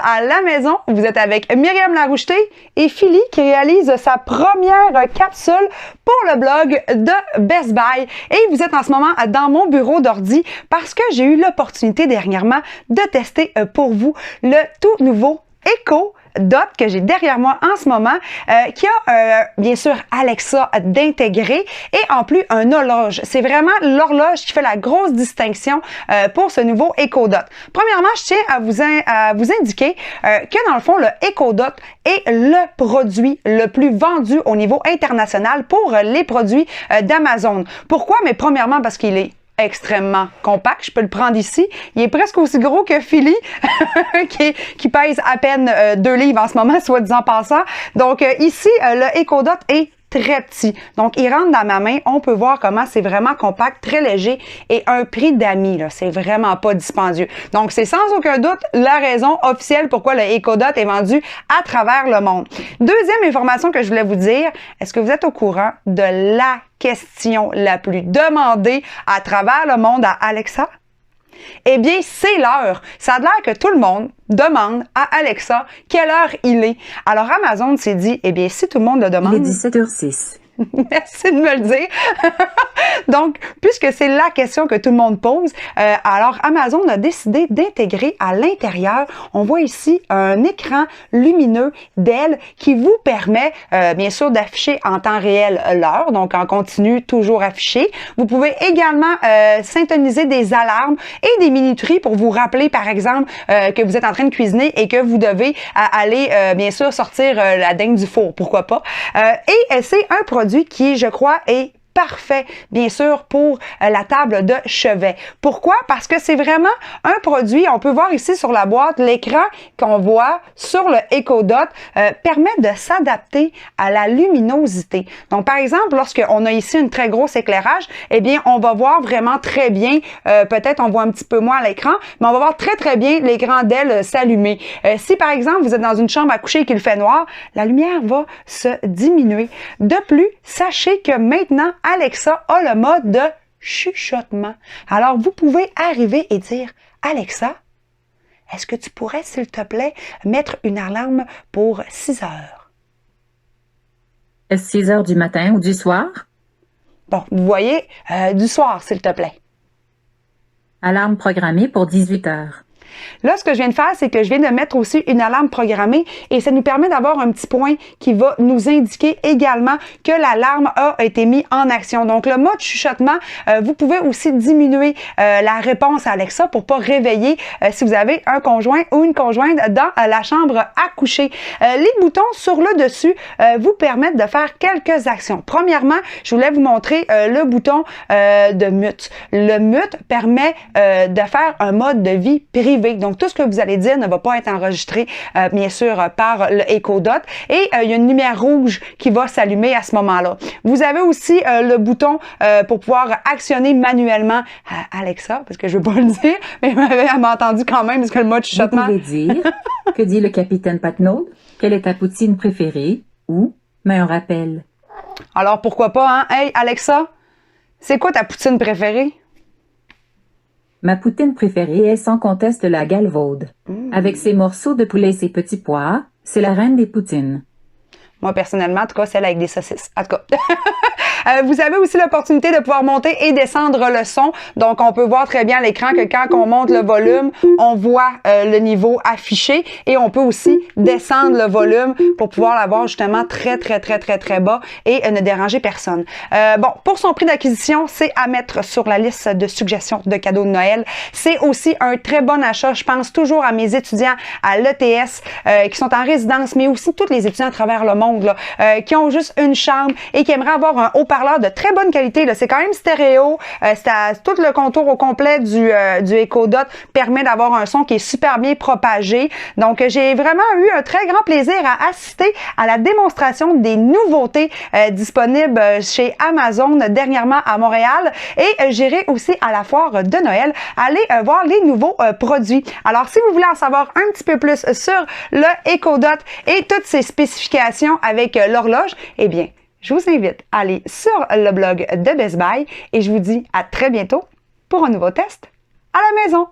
à la maison. Vous êtes avec Myriam Laroucheté et Philly qui réalise sa première capsule pour le blog de Best Buy. Et vous êtes en ce moment dans mon bureau d'ordi parce que j'ai eu l'opportunité dernièrement de tester pour vous le tout nouveau Echo Dot que j'ai derrière moi en ce moment, qui a bien sûr Alexa d'intégrer et en plus un horloge. C'est vraiment l'horloge qui fait la grosse distinction pour ce nouveau Echo Dot. Premièrement, je tiens à vous indiquer que dans le fond, le Echo Dot est le produit le plus vendu au niveau international pour les produits d'Amazon. Pourquoi? Mais premièrement parce qu'il est extrêmement compact. Je peux le prendre ici. Il est presque aussi gros que Philly, qui pèse à peine 2 livres en ce moment, soit disant passant. Donc ici, le Echo Dot est très petit. Donc, il rentre dans ma main. On peut voir comment c'est vraiment compact, très léger et un prix d'amis. C'est vraiment pas dispendieux. Donc, c'est sans aucun doute la raison officielle pourquoi le Echo Dot est vendu à travers le monde. Deuxième information que je voulais vous dire, est-ce que vous êtes au courant de la question la plus demandée à travers le monde à Alexa? Eh bien, c'est l'heure. Ça a l'air que tout le monde demande à Alexa quelle heure il est. Alors, Amazon s'est dit, eh bien, si tout le monde le demande... Il est 17h06. Merci de me le dire. Donc, puisque c'est la question que tout le monde pose, alors Amazon a décidé d'intégrer à l'intérieur, on voit ici un écran lumineux d'elle qui vous permet, bien sûr, d'afficher en temps réel l'heure, donc en continu, toujours affiché. Vous pouvez également syntoniser des alarmes et des minuteries pour vous rappeler, par exemple, que vous êtes en train de cuisiner et que vous devez aller, bien sûr, sortir la dinde du four, pourquoi pas. Et c'est un produit qui, je crois, est parfait, bien sûr, pour la table de chevet. Pourquoi? Parce que c'est vraiment un produit, on peut voir ici sur la boîte, l'écran qu'on voit sur le Echo Dot permet de s'adapter à la luminosité. Donc, par exemple, lorsqu'on a ici une très grosse éclairage, eh bien, on va voir vraiment très bien, peut-être on voit un petit peu moins à l'écran, mais on va voir très, très bien l'écran d'elle s'allumer. Si, par exemple, vous êtes dans une chambre à coucher et qu'il fait noir, la lumière va se diminuer. De plus, sachez que maintenant, Alexa a le mode de chuchotement. Alors, vous pouvez arriver et dire « Alexa, est-ce que tu pourrais, s'il te plaît, mettre une alarme pour 6 heures? » Est-ce 6 heures du matin ou du soir? Bon, vous voyez, du soir, s'il te plaît. Alarme programmée pour 18 heures. Là, ce que je viens de faire, c'est que je viens de mettre aussi une alarme programmée et ça nous permet d'avoir un petit point qui va nous indiquer également que l'alarme a été mise en action. Donc, le mode chuchotement, vous pouvez aussi diminuer la réponse à Alexa pour pas réveiller si vous avez un conjoint ou une conjointe dans la chambre à coucher. Les boutons sur le dessus vous permettent de faire quelques actions. Premièrement, je voulais vous montrer le bouton de mute. Le mute permet de faire un mode de vie privé. Donc, tout ce que vous allez dire ne va pas être enregistré, bien sûr, par le Echo Dot. Et il y a une lumière rouge qui va s'allumer à ce moment-là. Vous avez aussi le bouton pour pouvoir actionner manuellement Alexa, parce que je ne veux pas le dire, mais elle m'a entendu quand même, parce que le mode chuchotement... Vous pouvez dire « Que dit le capitaine Patnaud? Quelle est ta poutine préférée? » ou « Mets un rappel. » Alors, pourquoi pas, hein? Hey, Alexa, c'est quoi ta poutine préférée? Ma poutine préférée est sans conteste la galvaude. Avec ses morceaux de poulet et ses petits pois, c'est la reine des poutines. Moi, personnellement, en tout cas, celle avec des saucisses. En tout cas. Vous avez aussi l'opportunité de pouvoir monter et descendre le son. Donc, on peut voir très bien à l'écran que quand on monte le volume, on voit le niveau affiché et on peut aussi descendre le volume pour pouvoir l'avoir justement très, très, très, très, très bas et ne déranger personne. Bon, pour son prix d'acquisition, c'est à mettre sur la liste de suggestions de cadeaux de Noël. C'est aussi un très bon achat. Je pense toujours à mes étudiants à l'ETS qui sont en résidence, mais aussi tous les étudiants à travers le monde là, qui ont juste une chambre et qui aimeraient avoir un haut-parleur de très bonne qualité. C'est quand même stéréo. Tout le contour au complet du Echo Dot permet d'avoir un son qui est super bien propagé. Donc, j'ai vraiment eu un très grand plaisir à assister à la démonstration des nouveautés disponibles chez Amazon dernièrement à Montréal et j'irai aussi à la foire de Noël aller voir les nouveaux produits. Alors, si vous voulez en savoir un petit peu plus sur le Echo Dot et toutes ses spécifications avec l'horloge, eh bien, je vous invite à aller sur le blog de Best Buy et je vous dis à très bientôt pour un nouveau test à la maison.